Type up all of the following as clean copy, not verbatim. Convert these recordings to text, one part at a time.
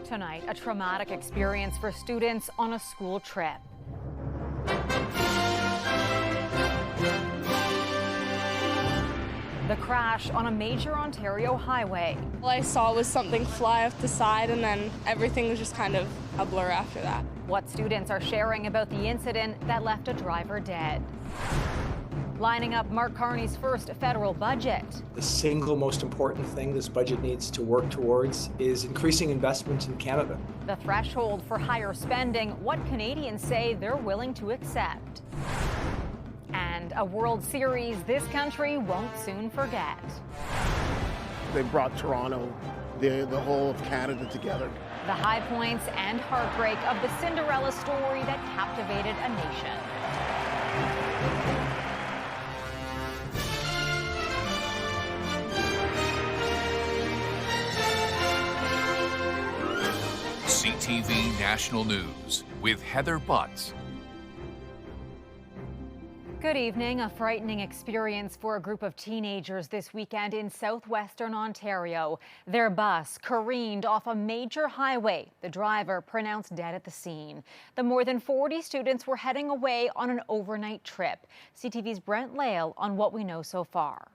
Tonight, a traumatic experience for students on a school trip. The crash on a major Ontario highway. All I saw was something fly off the side, and then everything was just kind of a blur after that. What students are sharing about the incident that left a driver dead. Lining up Mark Carney's first federal budget. The single most important thing this budget needs to work towards is increasing investment in Canada. The threshold for higher spending, what Canadians say they're willing to accept. And a World Series this country won't soon forget. They brought Toronto, the whole of Canada together. The high points and heartbreak of the Cinderella story that captivated a nation. CTV National News with Heather Butts. Good evening. A frightening experience for a group of teenagers this weekend in southwestern Ontario. Their bus careened off a major highway. The driver pronounced dead at the scene. The more than 40 students were heading away on an overnight trip. CTV's Brent Lale on what we know so far.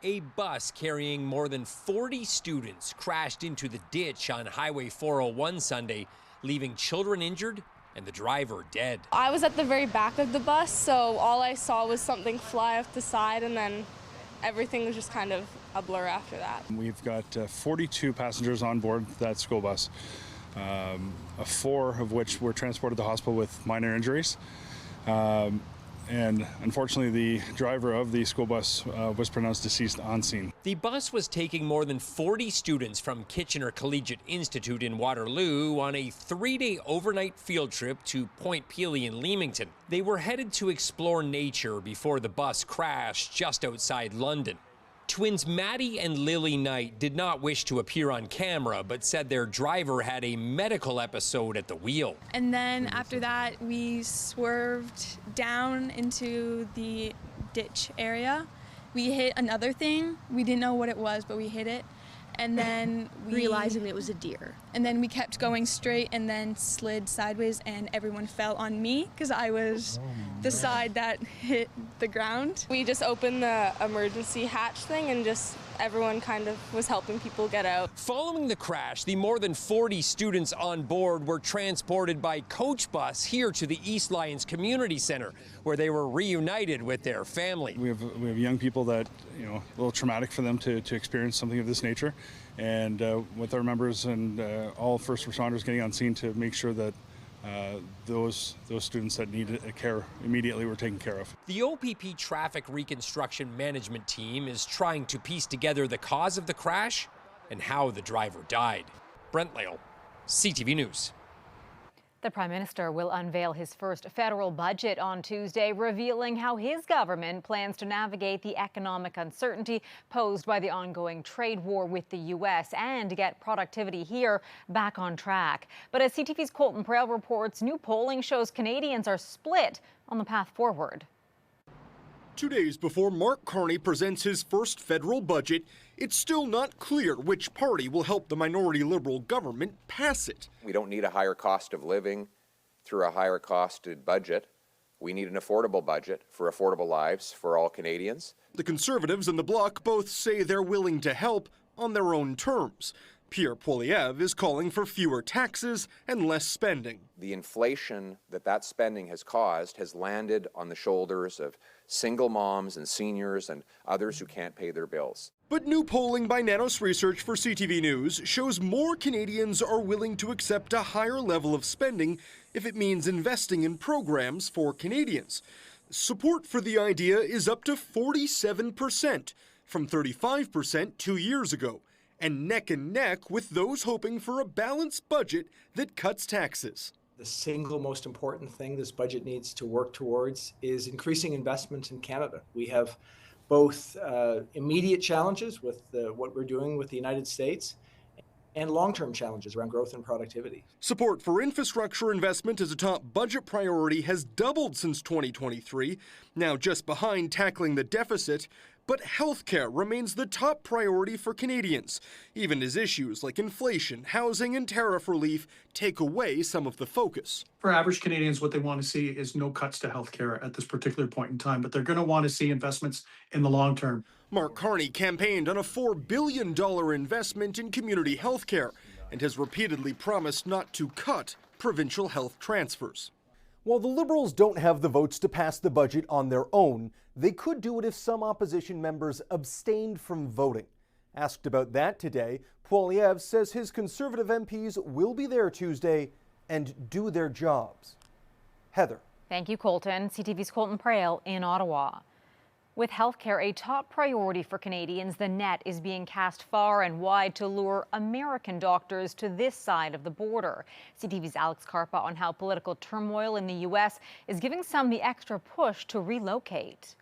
A bus carrying more than 40 students crashed into the ditch on Highway 401 Sunday, leaving children injured and the driver dead. I was at the very back of the bus, so all I saw was something fly off the side, and then everything was just kind of a blur after that. We've got 42 passengers on board that school bus, 4 of which were transported to the hospital with minor injuries. And unfortunately, the driver of the school bus was pronounced deceased on scene. The bus was taking more than 40 students from Kitchener Collegiate Institute in Waterloo on a 3-day overnight field trip to Point Pelee in Leamington. They were headed to explore nature before the bus crashed just outside London. Twins Maddie and Lily Knight did not wish to appear on camera, but said their driver had a medical episode at the wheel. And then after that, we swerved down into the ditch area. We hit another thing. We didn't know what it was, but we hit it. And then realizing it was a deer. And then we kept going straight and then slid sideways, and everyone fell on me because I was the side that hit the ground. We just opened the emergency hatch thing, and just everyone kind of was helping people get out. Following the crash, the more than 40 students on board were transported by coach bus here to the East Lyons Community Center, where they were reunited with their family. We have young people that, a little traumatic for them to experience something of this nature. And with our members and all first responders getting on scene to make sure that those students that needed care immediately were taken care of. The OPP Traffic Reconstruction Management Team is trying to piece together the cause of the crash and how the driver died. Brent Lale, CTV News. The Prime Minister will unveil his first federal budget on Tuesday, revealing how his government plans to navigate the economic uncertainty posed by the ongoing trade war with the U.S. and get productivity here back on track. But as CTV's Colton Prale reports, new polling shows Canadians are split on the path forward. 2 days before Mark Carney presents his first federal budget, it's still not clear which party will help the minority Liberal government pass it. We don't need a higher cost of living through a higher costed budget. We need an affordable budget for affordable lives for all Canadians. The Conservatives and the Bloc both say they're willing to help on their own terms. Pierre Poilievre is calling for fewer taxes and less spending. The inflation that spending has caused has landed on the shoulders of single moms and seniors and others who can't pay their bills. But new polling by Nanos Research for CTV News shows more Canadians are willing to accept a higher level of spending if it means investing in programs for Canadians. Support for the idea is up to 47%, from 35% 2 years ago, and neck with those hoping for a balanced budget that cuts taxes. The single most important thing this budget needs to work towards is increasing investment in Canada. We have both immediate challenges with what we're doing with the United States and long-term challenges around growth and productivity. Support for infrastructure investment as a top budget priority has doubled since 2023, now just behind tackling the deficit. But healthcare remains the top priority for Canadians, even as issues like inflation, housing, and tariff relief take away some of the focus. For average Canadians, what they want to see is no cuts to healthcare at this particular point in time, but they're going to want to see investments in the long term. Mark Carney campaigned on a $4 billion investment in community healthcare and has repeatedly promised not to cut provincial health transfers. While the Liberals don't have the votes to pass the budget on their own, they could do it if some opposition members abstained from voting. Asked about that today, Poilievre says his Conservative MPs will be there Tuesday and do their jobs. Heather. Thank you, Colton. CTV's Colton Prale in Ottawa. With healthcare a top priority for Canadians, the net is being cast far and wide to lure American doctors to this side of the border. CTV's Alex Carpa on how political turmoil in the U.S. is giving some the extra push to relocate.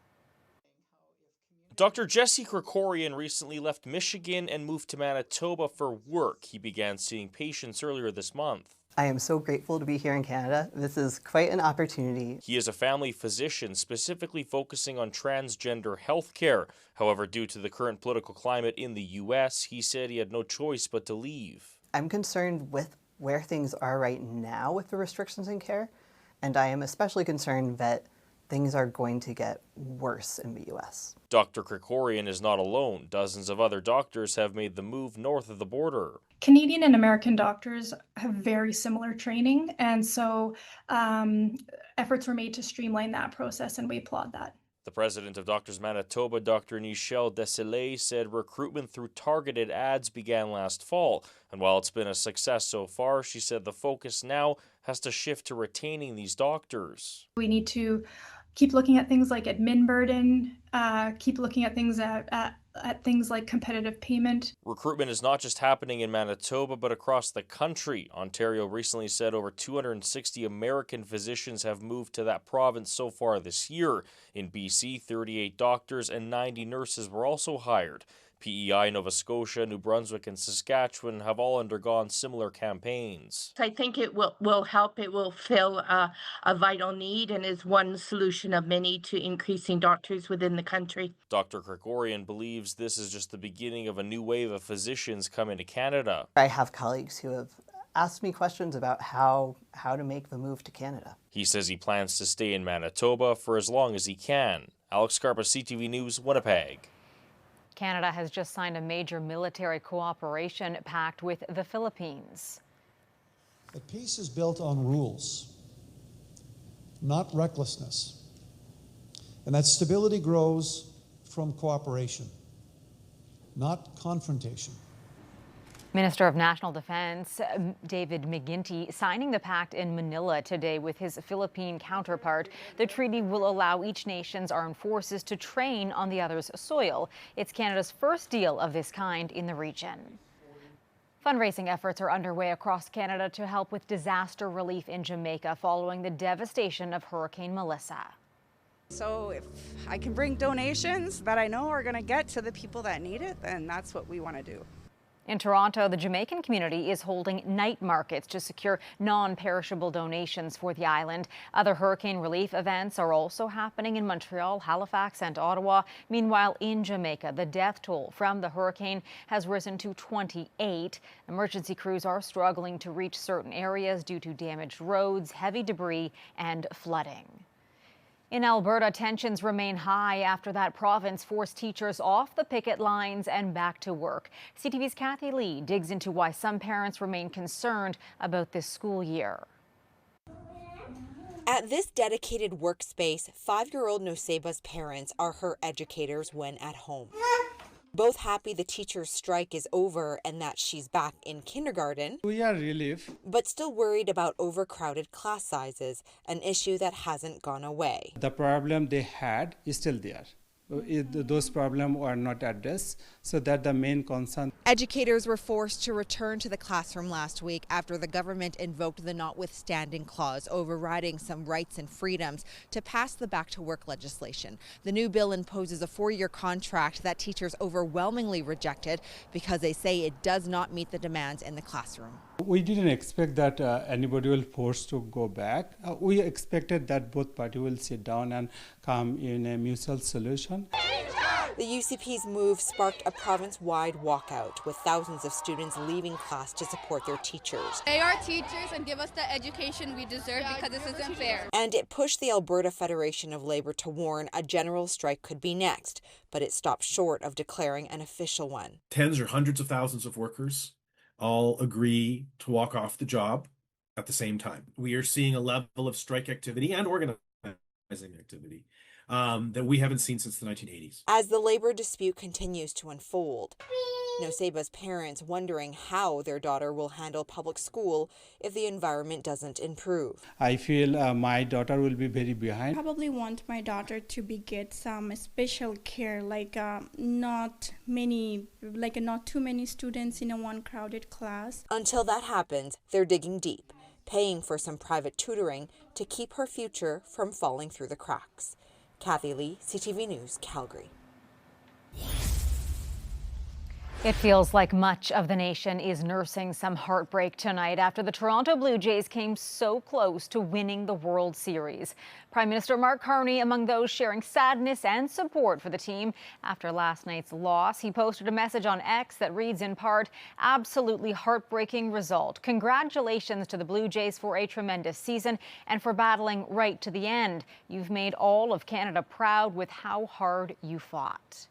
Dr. Jesse Krikorian recently left Michigan and moved to Manitoba for work. He began seeing patients earlier this month. I am so grateful to be here in Canada. This is quite an opportunity. He is a family physician specifically focusing on transgender health care. However, due to the current political climate in the U.S., he said he had no choice but to leave. I'm concerned with where things are right now with the restrictions in care, and I am especially concerned that things are going to get worse in the U.S. Dr. Krikorian is not alone. Dozens of other doctors have made the move north of the border. Canadian and American doctors have very similar training, and so efforts were made to streamline that process, and we applaud that. The president of Doctors Manitoba, Dr. Nichelle Desilets, said recruitment through targeted ads began last fall. And while it's been a success so far, she said the focus now has to shift to retaining these doctors. We need to keep looking at things like admin burden, keep looking at things things like competitive payment. Recruitment is not just happening in Manitoba, but across the country. Ontario recently said over 260 American physicians have moved to that province so far this year. In BC, 38 doctors and 90 nurses were also hired. PEI, Nova Scotia, New Brunswick, and Saskatchewan have all undergone similar campaigns. I think it will help. It will fill a vital need and is one solution of many to increasing doctors within the country. Dr. Krikorian believes this is just the beginning of a new wave of physicians coming to Canada. I have colleagues who have asked me questions about how to make the move to Canada. He says he plans to stay in Manitoba for as long as he can. Alex Carpa, CTV News, Winnipeg. Canada has just signed a major military cooperation pact with the Philippines. But peace is built on rules, not recklessness. And that stability grows from cooperation, not confrontation. Minister of National Defense David McGuinty signing the pact in Manila today with his Philippine counterpart. The treaty will allow each nation's armed forces to train on the other's soil. It's Canada's first deal of this kind in the region. Fundraising efforts are underway across Canada to help with disaster relief in Jamaica following the devastation of Hurricane Melissa. So if I can bring donations that I know are going to get to the people that need it, then that's what we want to do. In Toronto, the Jamaican community is holding night markets to secure non-perishable donations for the island. Other hurricane relief events are also happening in Montreal, Halifax, and Ottawa. Meanwhile, in Jamaica, the death toll from the hurricane has risen to 28. Emergency crews are struggling to reach certain areas due to damaged roads, heavy debris, and flooding. In Alberta, tensions remain high after that province forced teachers off the picket lines and back to work. CTV's Kathy Lee digs into why some parents remain concerned about this school year. At this dedicated workspace, 5-year-old Noseba's parents are her educators when at home. Both happy the teacher's strike is over and that she's back in kindergarten. We are relieved. But still worried about overcrowded class sizes, an issue that hasn't gone away. The problem they had is still there. Those problems are not addressed, so that the main concern. Educators were forced to return to the classroom last week after the government invoked the notwithstanding clause, overriding some rights and freedoms to pass the back to work legislation. The new bill imposes a 4-year contract that teachers overwhelmingly rejected because they say it does not meet the demands in the classroom. We didn't expect that anybody will force to go back. We expected that both parties will sit down and come in a mutual solution. The UCP's move sparked a province-wide walkout, with thousands of students leaving class to support their teachers. They are teachers and give us the education we deserve because this isn't fair. And it pushed the Alberta Federation of Labour to warn a general strike could be next, but it stopped short of declaring an official one. Tens or hundreds of thousands of workers all agree to walk off the job at the same time. We are seeing a level of strike activity and organizing activity that we haven't seen since the 1980s. As the labor dispute continues to unfold, Noseba's parents wondering how their daughter will handle public school if the environment doesn't improve. I feel my daughter will be very behind. Probably want my daughter to get some special care, like not too many students in a one crowded class. Until that happens, they're digging deep, paying for some private tutoring to keep her future from falling through the cracks. Kathy Lee, CTV News, Calgary. It feels like much of the nation is nursing some heartbreak tonight after the Toronto Blue Jays came so close to winning the World Series. Prime Minister Mark Carney among those sharing sadness and support for the team after last night's loss. He posted a message on X that reads in part, "Absolutely heartbreaking result. Congratulations to the Blue Jays for a tremendous season and for battling right to the end. You've made all of Canada proud with how hard you fought."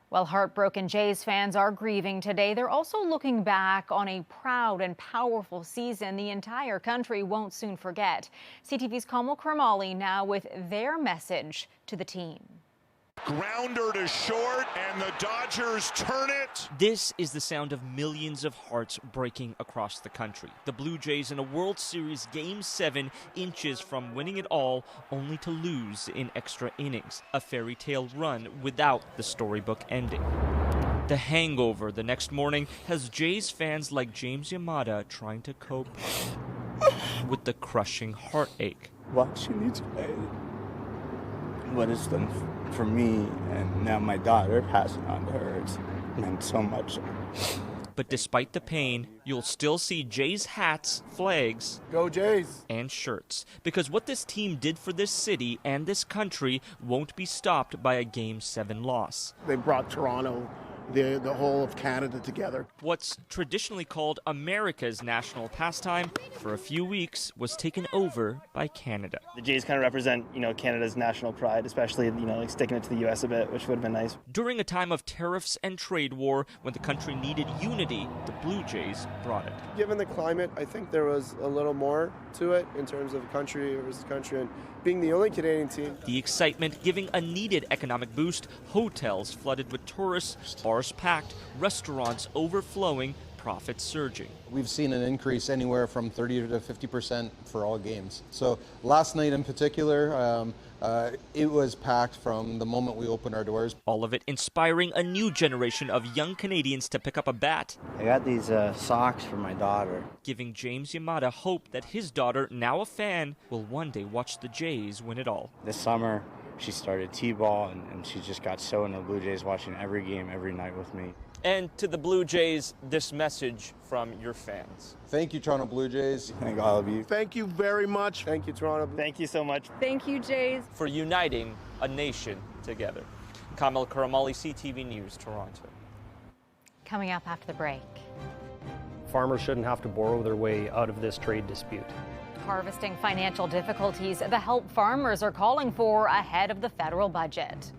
While heartbroken Jays fans are grieving today, they're also looking back on a proud and powerful season the entire country won't soon forget. CTV's Kamal Karmali now with their message to the team. Grounder to short, and the Dodgers turn it. This is the sound of millions of hearts breaking across the country. The Blue Jays in a World Series Game 7, inches from winning it all, only to lose in extra innings. A fairy tale run without the storybook ending. The hangover the next morning has Jays fans like James Yamada trying to cope with the crushing heartache. Watching each day, what it's done for me, and now my daughter passing on to her, it's meant so much. But despite the pain, you'll still see Jays hats, flags, Go Jays, and shirts. Because what this team did for this city and this country won't be stopped by a Game 7 loss. They brought Toronto, the whole of Canada together. What's traditionally called America's national pastime, for a few weeks was taken over by Canada. The Jays kind of represent, Canada's national pride, especially, like sticking it to the U.S. a bit, which would have been nice. During a time of tariffs and trade war, when the country needed unity, the Blue Jays brought it. Given the climate, I think there was a little more to it in terms of country versus country, and being the only Canadian team. The excitement giving a needed economic boost, hotels flooded with tourists, bars packed, restaurants overflowing, profits surging. We've seen an increase anywhere from 30 to 50% for all games. So last night in particular, it was packed from the moment we opened our doors. All of it inspiring a new generation of young Canadians to pick up a bat. I got these socks for my daughter. Giving James Yamada hope that his daughter, now a fan, will one day watch the Jays win it all. This summer, she started T-ball, and she just got so into the Blue Jays, watching every game, every night with me. And to the Blue Jays, this message from your fans. Thank you, Toronto Blue Jays. Thank all of you. Thank you very much. Thank you, Toronto. Thank you so much. Thank you, Jays. For uniting a nation together. Kamal Karamali, CTV News, Toronto. Coming up after the break. Farmers shouldn't have to borrow their way out of this trade dispute. Harvesting financial difficulties, the help farmers are calling for ahead of the federal budget.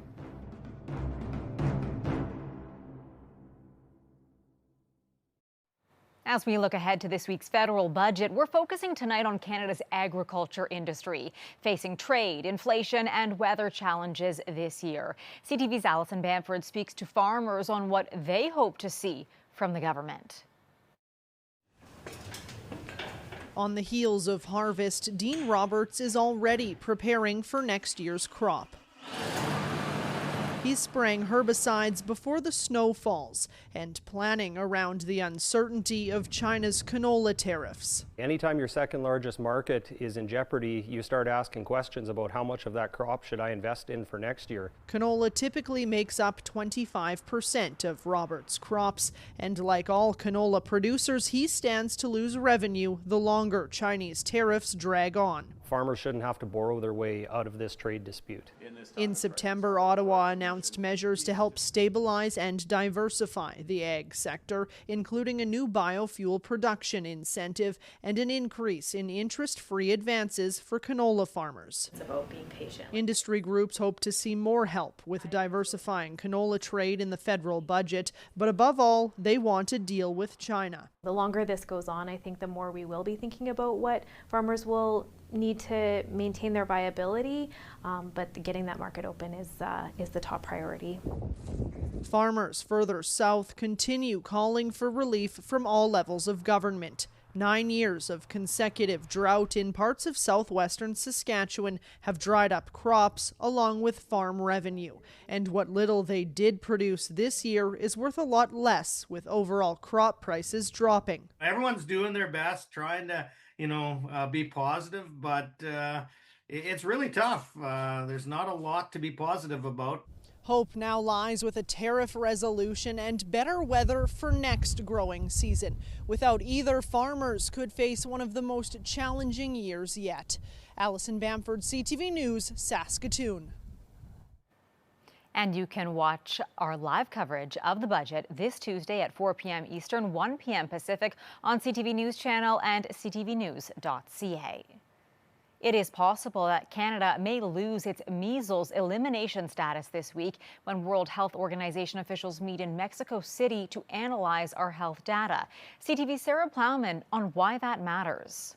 As we look ahead to this week's federal budget, we're focusing tonight on Canada's agriculture industry, facing trade, inflation, and weather challenges this year. CTV's Alison Bamford speaks to farmers on what they hope to see from the government. On the heels of harvest, Dean Roberts is already preparing for next year's crop. He's spraying herbicides before the snow falls and planning around the uncertainty of China's canola tariffs. Anytime your second largest market is in jeopardy, you start asking questions about how much of that crop should I invest in for next year. Canola typically makes up 25% of Robert's crops, and like all canola producers, he stands to lose revenue the longer Chinese tariffs drag on. Farmers shouldn't have to borrow their way out of this trade dispute. In September, Ottawa announced measures to help stabilize and diversify the ag sector, including a new biofuel production incentive and an increase in interest-free advances for canola farmers. It's about being patient. Industry groups hope to see more help with diversifying canola trade in the federal budget, but above all, they want a deal with China. The longer this goes on, I think the more we will be thinking about what farmers will need to maintain their viability, but getting that market open is the top priority. Farmers further south continue calling for relief from all levels of government. 9 years of consecutive drought in parts of southwestern Saskatchewan have dried up crops along with farm revenue. And what little they did produce this year is worth a lot less, with overall crop prices dropping. Everyone's doing their best, trying to be positive, but it's really tough. There's not a lot to be positive about. Hope now lies with a tariff resolution and better weather for next growing season. Without either, farmers could face one of the most challenging years yet. Allison Bamford, CTV News, Saskatoon. And you can watch our live coverage of the budget this Tuesday at 4 p.m. Eastern, 1 p.m. Pacific on CTV News Channel and ctvnews.ca. It is possible that Canada may lose its measles elimination status this week when World Health Organization officials meet in Mexico City to analyze our health data. CTV's Sarah Plowman on why that matters.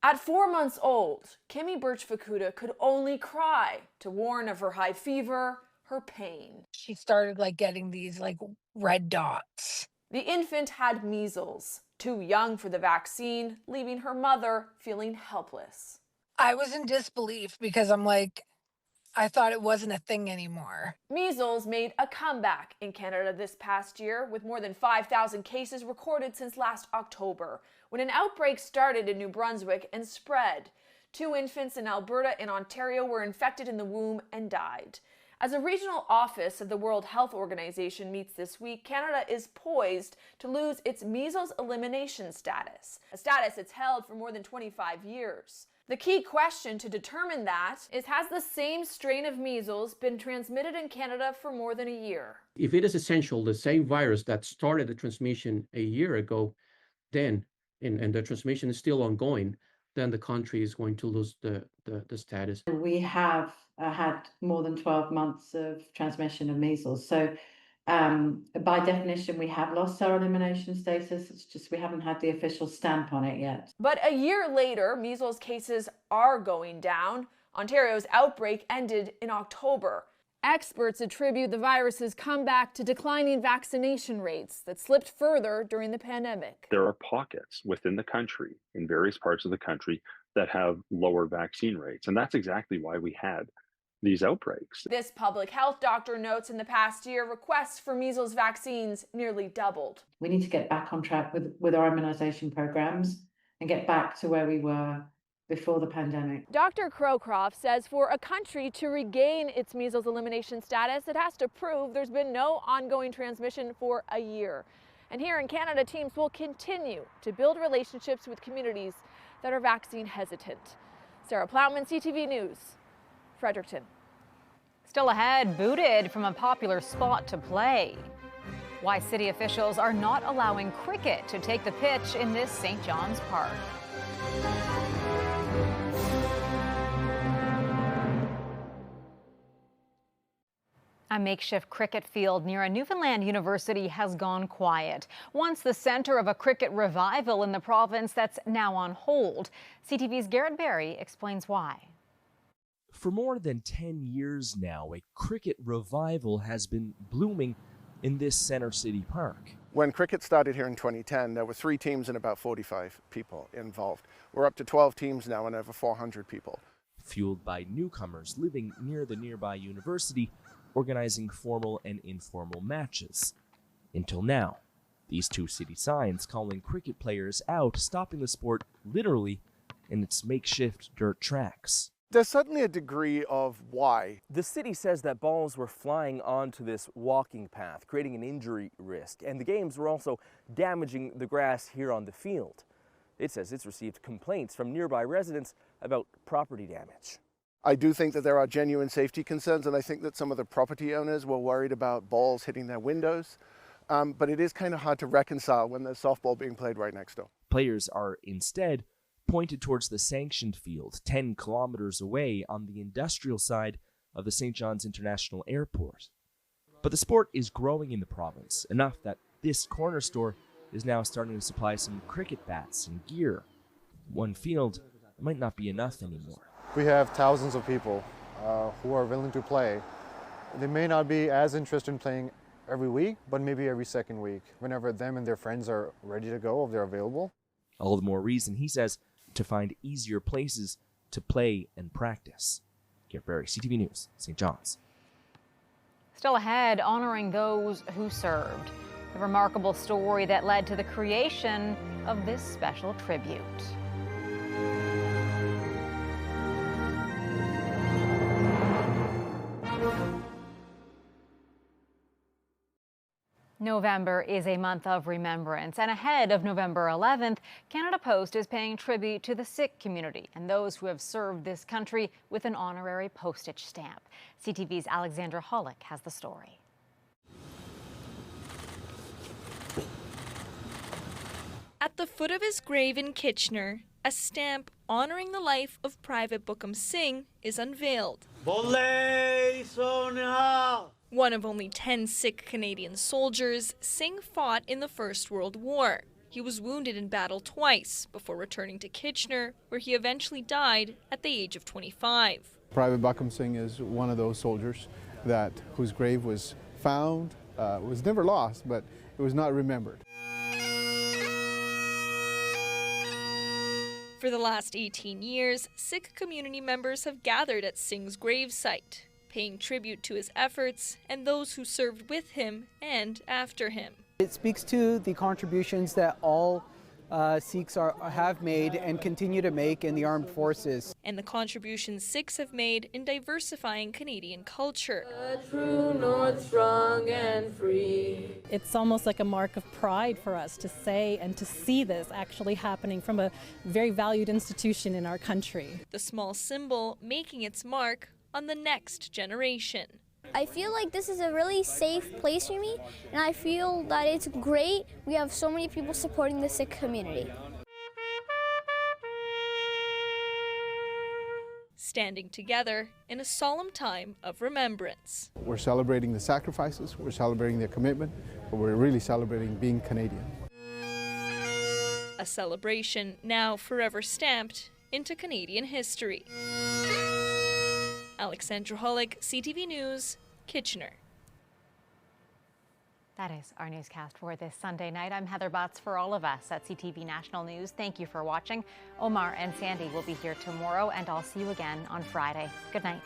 At 4 months old, Kimmy Birch-Fukuda could only cry to warn of her high fever, her pain. She started getting these red dots. The infant had measles, too young for the vaccine, leaving her mother feeling helpless. I was in disbelief because I thought it wasn't a thing anymore. Measles made a comeback in Canada this past year, with more than 5,000 cases recorded since last October, when an outbreak started in New Brunswick and spread. 2 infants in Alberta and Ontario were infected in the womb and died. As a regional office of the World Health Organization meets this week, Canada is poised to lose its measles elimination status, a status it's held for more than 25 years. The key question to determine that is, has the same strain of measles been transmitted in Canada for more than a year? If it is essential, the same virus that started the transmission a year ago, then, and the transmission is still ongoing, then the country is going to lose the status. We have had more than 12 months of transmission of measles. So by definition, we have lost our elimination status. It's just we haven't had the official stamp on it yet. But a year later, measles cases are going down. Ontario's outbreak ended in October. Experts attribute the virus's comeback to declining vaccination rates that slipped further during the pandemic. There are pockets within the country, in various parts of the country, that have lower vaccine rates. And that's exactly why we had these outbreaks. This public health doctor notes in the past year, requests for measles vaccines nearly doubled. We need to get back on track with our immunisation programs and get back to where we were before the pandemic. Dr. Crowcroft says for a country to regain its measles elimination status, it has to prove there's been no ongoing transmission for a year. And here in Canada, teams will continue to build relationships with communities that are vaccine hesitant. Sarah Plowman, CTV News, Fredericton. Still ahead, booted from a popular spot to play. Why city officials are not allowing cricket to take the pitch in this St. John's Park. A makeshift cricket field near a Newfoundland university has gone quiet. Once the center of a cricket revival in the province that's now on hold. CTV's Garrett Berry explains why. For more than 10 years now, a cricket revival has been blooming in this Center City Park. When cricket started here in 2010, there were 3 teams and about 45 people involved. We're up to 12 teams now and over 400 people. Fueled by newcomers living near the nearby university, organizing formal and informal matches. Until now, these two city signs calling cricket players out, stopping the sport literally in its makeshift dirt tracks. There's certainly a degree of why. The city says that balls were flying onto this walking path, creating an injury risk, and the games were also damaging the grass here on the field. It says it's received complaints from nearby residents about property damage. I do think that there are genuine safety concerns, and I think that some of the property owners were worried about balls hitting their windows. But it is kind of hard to reconcile when there's softball being played right next door. Players are instead pointed towards the sanctioned field 10 kilometers away on the industrial side of the St. John's International Airport. But the sport is growing in the province, enough that this corner store is now starting to supply some cricket bats and gear. One field might not be enough anymore. We have thousands of people who are willing to play. They may not be as interested in playing every week, but maybe every second week, whenever them and their friends are ready to go, if they're available. All the more reason, he says, to find easier places to play and practice. Garrett Berry, CTV News, St. John's. Still ahead, honoring those who served. The remarkable story that led to the creation of this special tribute. November is a month of remembrance, and ahead of November 11th, Canada Post is paying tribute to the Sikh community and those who have served this country with an honorary postage stamp. CTV's Alexandra Hollick has the story. At the foot of his grave in Kitchener, a stamp honoring the life of Private Bookham Singh is unveiled. One of only 10 Sikh Canadian soldiers, Singh fought in the First World War. He was wounded in battle twice before returning to Kitchener, where he eventually died at the age of 25. Private Bookham Singh is one of those soldiers whose grave was found, was never lost, but it was not remembered. For the last 18 years, Sikh community members have gathered at Singh's gravesite, paying tribute to his efforts and those who served with him and after him. It speaks to the contributions that all Sikhs have made and continue to make in the armed forces. And the contributions Sikhs have made in diversifying Canadian culture. True north, strong and free. It's almost like a mark of pride for us to say and to see this actually happening from a very valued institution in our country. The small symbol making its mark on the next generation. I feel like this is a really safe place for me, and I feel that it's great. We have so many people supporting the Sikh community. Standing together in a solemn time of remembrance. We're celebrating the sacrifices, we're celebrating their commitment, but we're really celebrating being Canadian. A celebration now forever stamped into Canadian history. Alexandra Hollick, CTV News, Kitchener. That is our newscast for this Sunday night. I'm Heather Butts for all of us at CTV National News. Thank you for watching. Omar and Sandy will be here tomorrow, and I'll see you again on Friday. Good night.